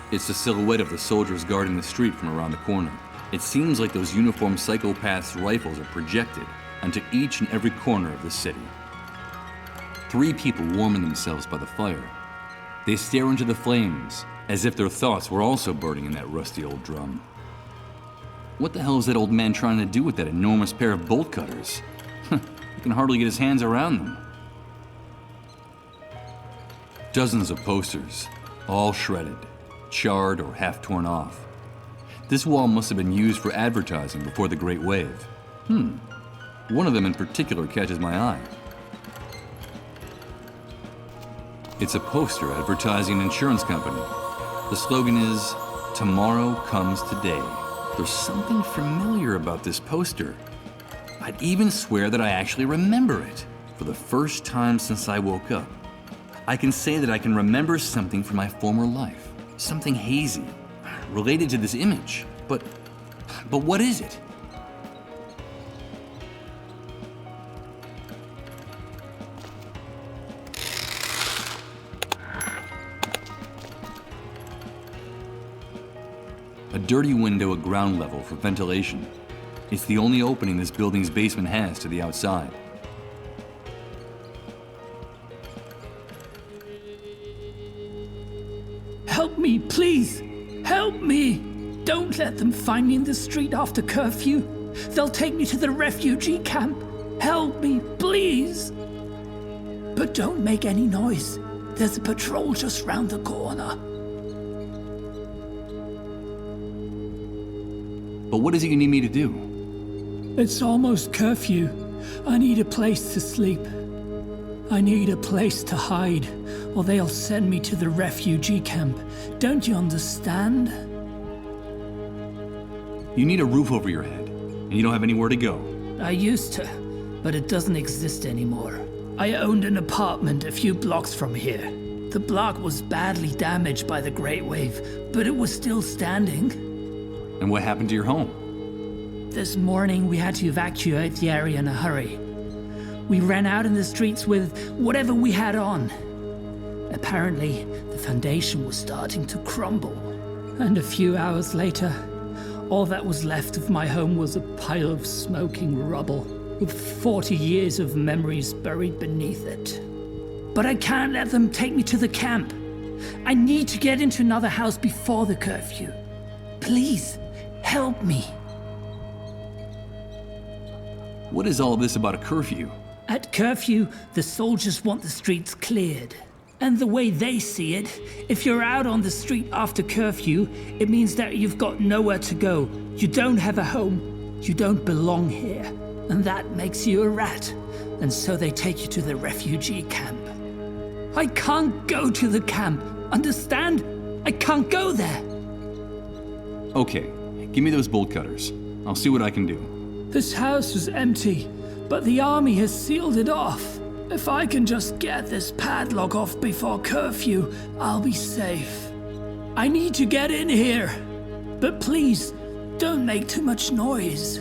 It's the silhouette of the soldiers guarding the street from around the corner. It seems like those uniformed psychopaths' rifles are projected onto each and every corner of the city. 3 people warming themselves by the fire. They stare into the flames, as if their thoughts were also burning in that rusty old drum. What the hell is that old man trying to do with that enormous pair of bolt cutters? He can hardly get his hands around them. Dozens of posters, all shredded, charred or half torn off. This wall must have been used for advertising before the Great Wave. One of them in particular catches my eye. It's a poster advertising an insurance company. The slogan is, "Tomorrow comes today." There's something familiar about this poster. I'd even swear that I actually remember it. For the first time since I woke up, I can say that I can remember something from my former life. Something hazy, related to this image. But what is it? A dirty window at ground level for ventilation. It's the only opening this building's basement has to the outside. Help me, please! Help me! Don't let them find me in the street after curfew. They'll take me to the refugee camp. Help me, please! But don't make any noise. There's a patrol just round the corner. But what is it you need me to do? It's almost curfew. I need a place to sleep. I need a place to hide, or they'll send me to the refugee camp. Don't you understand? You need a roof over your head, and you don't have anywhere to go. I used to, but it doesn't exist anymore. I owned an apartment a few blocks from here. The block was badly damaged by the Great Wave, but it was still standing. And what happened to your home? This morning, we had to evacuate the area in a hurry. We ran out in the streets with whatever we had on. Apparently, the foundation was starting to crumble. And a few hours later, all that was left of my home was a pile of smoking rubble, with 40 years of memories buried beneath it. But I can't let them take me to the camp. I need to get into another house before the curfew. Please, help me. What is all this about a curfew? At curfew, the soldiers want the streets cleared. And the way they see it, if you're out on the street after curfew, it means that you've got nowhere to go. You don't have a home. You don't belong here. And that makes you a rat. And so they take you to the refugee camp. I can't go to the camp. Understand? I can't go there. Okay, give me those bolt cutters. I'll see what I can do. This house is empty, but the army has sealed it off. If I can just get this padlock off before curfew, I'll be safe. I need to get in here. But please, don't make too much noise.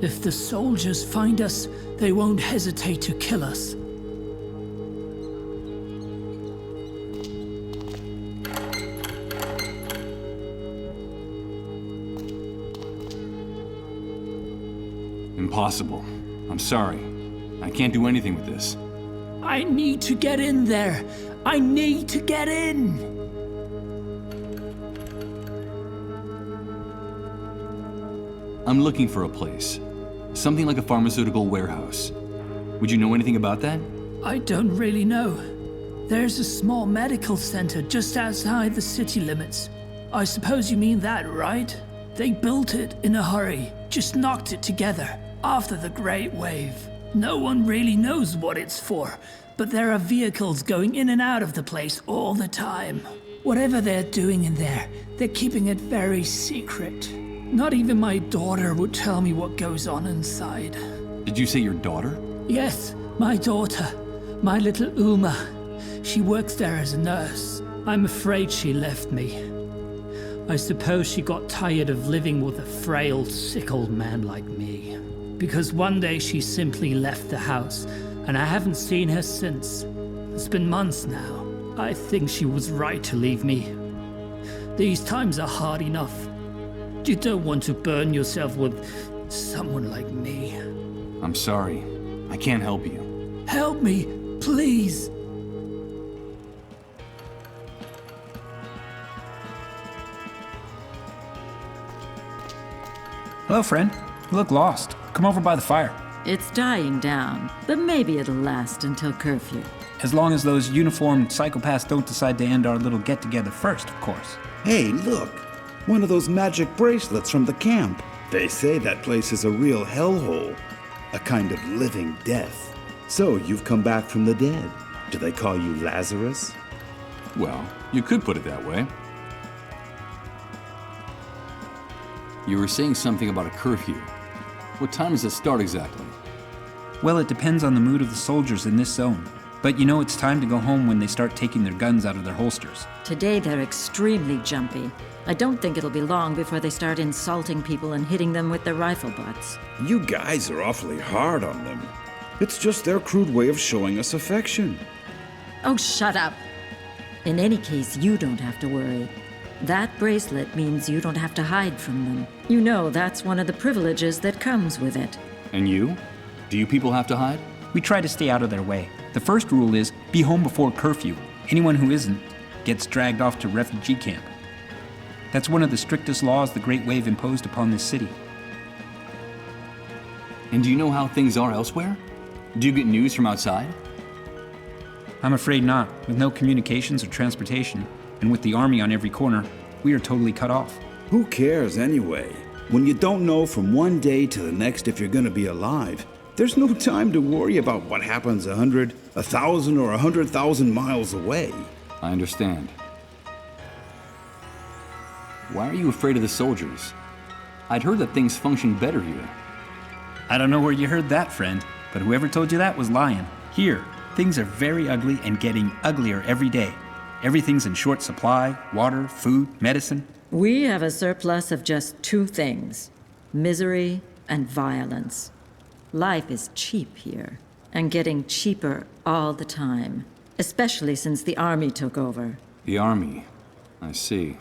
If the soldiers find us, they won't hesitate to kill us. Impossible. I'm sorry. I can't do anything with this. I need to get in there. I need to get in. I'm looking for a place. Something like a pharmaceutical warehouse. Would you know anything about that? I don't really know. There's a small medical center just outside the city limits. I suppose you mean that, right? They built it in a hurry, just knocked it together after the Great Wave. No one really knows what it's for, but there are vehicles going in and out of the place all the time. Whatever they're doing in there, they're keeping it very secret. Not even my daughter would tell me what goes on inside. Did you say your daughter? Yes, my daughter. My little Uma. She works there as a nurse. I'm afraid she left me. I suppose she got tired of living with a frail, sick old man like me. Because one day she simply left the house, and I haven't seen her since. It's been months now. I think she was right to leave me. These times are hard enough. You don't want to burn yourself with someone like me. I'm sorry. I can't help you. Help me, please. Hello, friend. You look lost. Come over by the fire. It's dying down, but maybe it'll last until curfew. As long as those uniformed psychopaths don't decide to end our little get-together first, of course. Hey, look! One of those magic bracelets from the camp. They say that place is a real hellhole. A kind of living death. So, you've come back from the dead. Do they call you Lazarus? Well, you could put it that way. You were saying something about a curfew. What time does it start exactly? Well, it depends on the mood of the soldiers in this zone. But you know it's time to go home when they start taking their guns out of their holsters. Today they're extremely jumpy. I don't think it'll be long before they start insulting people and hitting them with their rifle butts. You guys are awfully hard on them. It's just their crude way of showing us affection. Oh, shut up! In any case, you don't have to worry. That bracelet means you don't have to hide from them. You know that's one of the privileges that comes with it. And you? Do you people have to hide? We try to stay out of their way. The first rule is, be home before curfew. Anyone who isn't gets dragged off to refugee camp. That's one of the strictest laws the Great Wave imposed upon this city. And do you know how things are elsewhere? Do you get news from outside? I'm afraid not. With no communications or transportation, and with the army on every corner, we are totally cut off. Who cares anyway? When you don't know from one day to the next if you're gonna be alive, there's no time to worry about what happens 100, 1,000, or 100,000 miles away. I understand. Why are you afraid of the soldiers? I'd heard that things function better here. I don't know where you heard that, friend, but whoever told you that was lying. Here, things are very ugly and getting uglier every day. Everything's in short supply: water, food, medicine. We have a surplus of just two things: misery and violence. Life is cheap here, and getting cheaper all the time, especially since the army took over. The army. I see.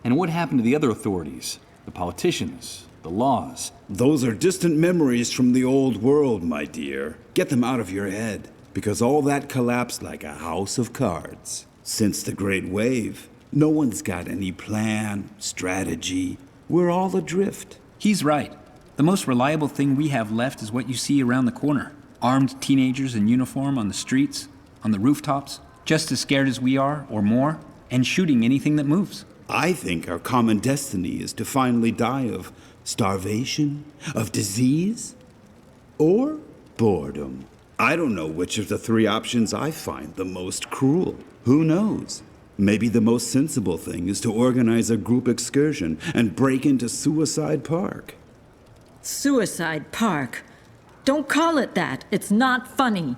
And what happened to the other authorities? The politicians? The laws? Those are distant memories from the old world, my dear. Get them out of your head, because all that collapsed like a house of cards. Since the Great Wave, no one's got any plan, strategy. We're all adrift. He's right. The most reliable thing we have left is what you see around the corner. Armed teenagers in uniform on the streets, on the rooftops, just as scared as we are, or more, and shooting anything that moves. I think our common destiny is to finally die of starvation, of disease, or boredom. I don't know which of the three options I find the most cruel. Who knows? Maybe the most sensible thing is to organize a group excursion and break into Suicide Park. Suicide Park? Don't call it that. It's not funny.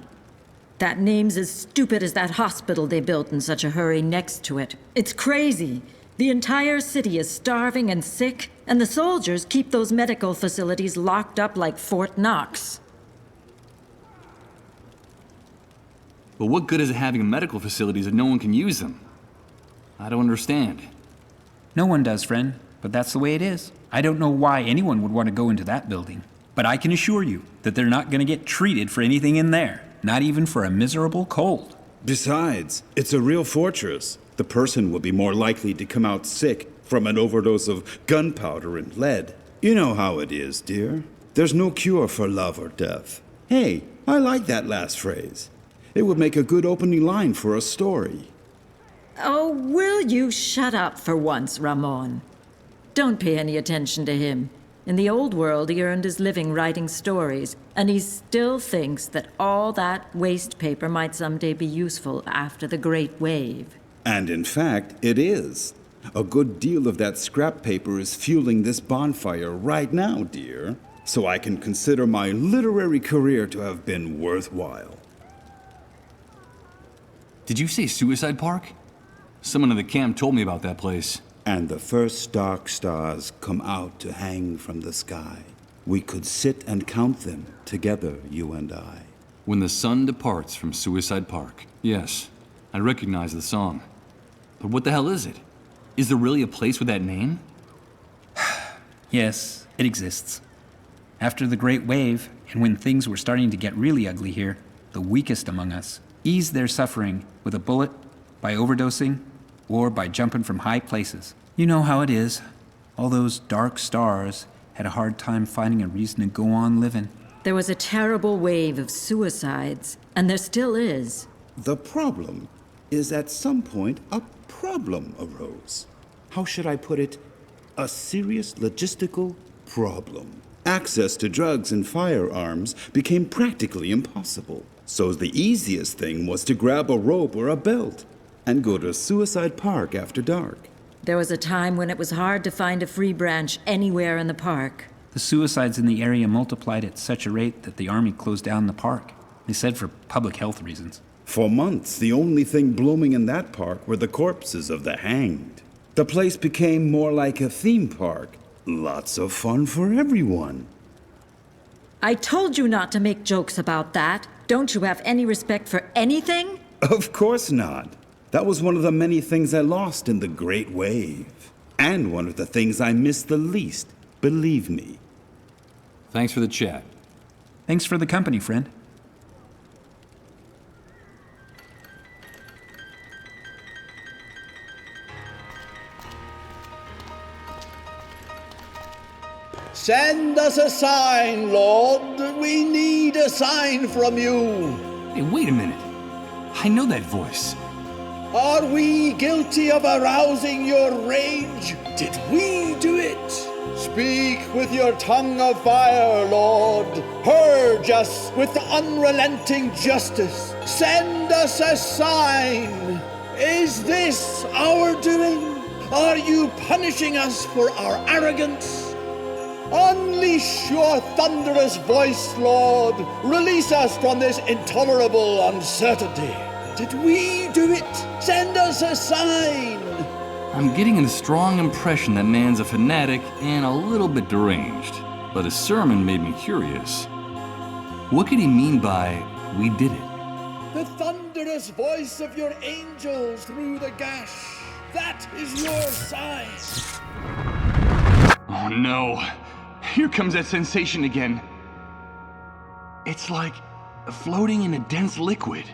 That name's as stupid as that hospital they built in such a hurry next to it. It's crazy. The entire city is starving and sick, and the soldiers keep those medical facilities locked up like Fort Knox. But what good is it having medical facilities if no one can use them? I don't understand. No one does, friend, but that's the way it is. I don't know why anyone would want to go into that building, but I can assure you that they're not going to get treated for anything in there, not even for a miserable cold. Besides, it's a real fortress. The person will be more likely to come out sick from an overdose of gunpowder and lead. You know how it is, dear. There's no cure for love or death. Hey, I like that last phrase. It would make a good opening line for a story. Oh, will you shut up for once, Ramon? Don't pay any attention to him. In the old world, he earned his living writing stories, and he still thinks that all that waste paper might someday be useful after the Great Wave. And in fact, it is. A good deal of that scrap paper is fueling this bonfire right now, dear. So I can consider my literary career to have been worthwhile. Did you say Suicide Park? Someone in the camp told me about that place. And the first dark stars come out to hang from the sky. We could sit and count them together, you and I. When the sun departs from Suicide Park. Yes, I recognize the song. But what the hell is it? Is there really a place with that name? Yes, it exists. After the Great Wave, and when things were starting to get really ugly here, the weakest among us eased their suffering with a bullet, by overdosing, or by jumping from high places. You know how it is. All those dark stars had a hard time finding a reason to go on living. There was a terrible wave of suicides, and there still is. The problem is at some point a problem arose. How should I put it? A serious logistical problem. Access to drugs and firearms became practically impossible. So the easiest thing was to grab a rope or a belt and go to Suicide Park after dark. There was a time when it was hard to find a free branch anywhere in the park. The suicides in the area multiplied at such a rate that the army closed down the park. They said for public health reasons. For months, the only thing blooming in that park were the corpses of the hanged. The place became more like a theme park. Lots of fun for everyone. I told you not to make jokes about that. Don't you have any respect for anything? Of course not. That was one of the many things I lost in the Great Wave. And one of the things I missed the least, believe me. Thanks for the chat. Thanks for the company, friend. Send us a sign, Lord. We need a sign from you. Hey, wait a minute. I know that voice. Are we guilty of arousing your rage? Did we do it? Speak with your tongue of fire, Lord. Purge us with unrelenting justice. Send us a sign. Is this our doing? Are you punishing us for our arrogance? Unleash your thunderous voice, Lord. Release us from this intolerable uncertainty. Did we do it? Send us a sign. I'm getting a strong impression that man's a fanatic and a little bit deranged. But his sermon made me curious. What could he mean by, we did it? The thunderous voice of your angels through the gash. That is your sign. Oh no. Here comes that sensation again. It's like floating in a dense liquid,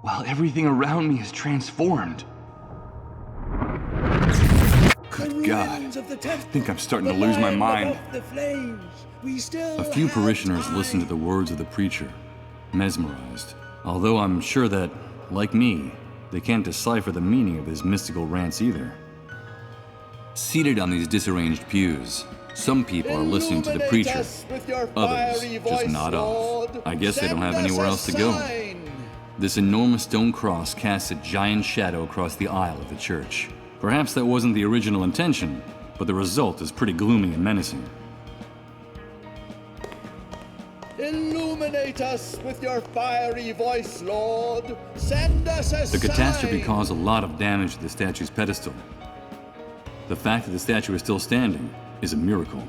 while everything around me is transformed. Good God. I think I'm starting to lose my mind. A few parishioners listened to the words of the preacher, mesmerized. Although I'm sure that, like me, they can't decipher the meaning of his mystical rants either. Seated on these disarranged pews, some people are listening to the preacher, others just nod off. I guess they don't have anywhere else to go. This enormous stone cross casts a giant shadow across the aisle of the church. Perhaps that wasn't the original intention, but the result is pretty gloomy and menacing. Illuminate us with your fiery voice, Lord. Send us a sign. The catastrophe caused a lot of damage to the statue's pedestal. The fact that the statue is still standing is a miracle.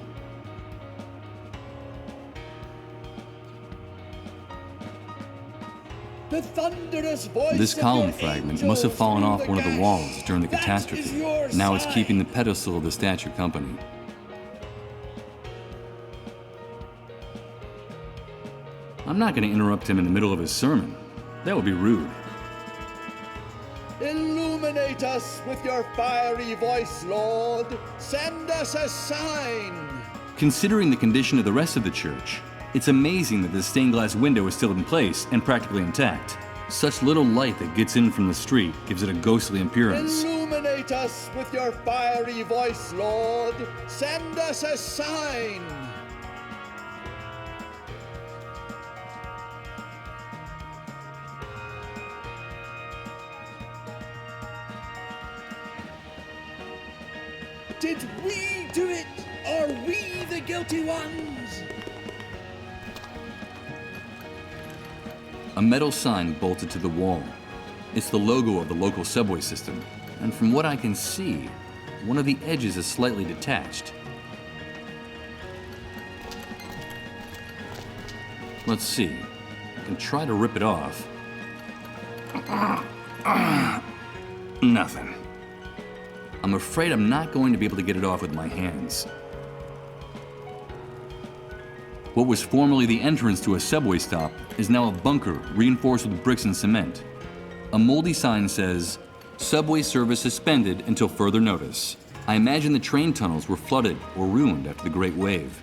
The thunderous voice This of column your fragment must have fallen angels off through one of the gash. walls during the That catastrophe. is your Now it's sign. keeping the pedestal of the statue company. I'm not going to interrupt him in the middle of his sermon. That would be rude. Illuminate us with your fiery voice, Lord. Send us a sign. Considering the condition of the rest of the church, it's amazing that the stained glass window is still in place and practically intact. Such little light that gets in from the street gives it a ghostly appearance. Illuminate us with your fiery voice, Lord. Send us a sign. Did we do it? Are we the guilty ones? A metal sign bolted to the wall. It's the logo of the local subway system, and from what I can see, one of the edges is slightly detached. Let's see. I can try to rip it off. Nothing. I'm afraid I'm not going to be able to get it off with my hands. What was formerly the entrance to a subway stop is now a bunker reinforced with bricks and cement. A moldy sign says, "Subway service suspended until further notice." I imagine the train tunnels were flooded or ruined after the Great Wave.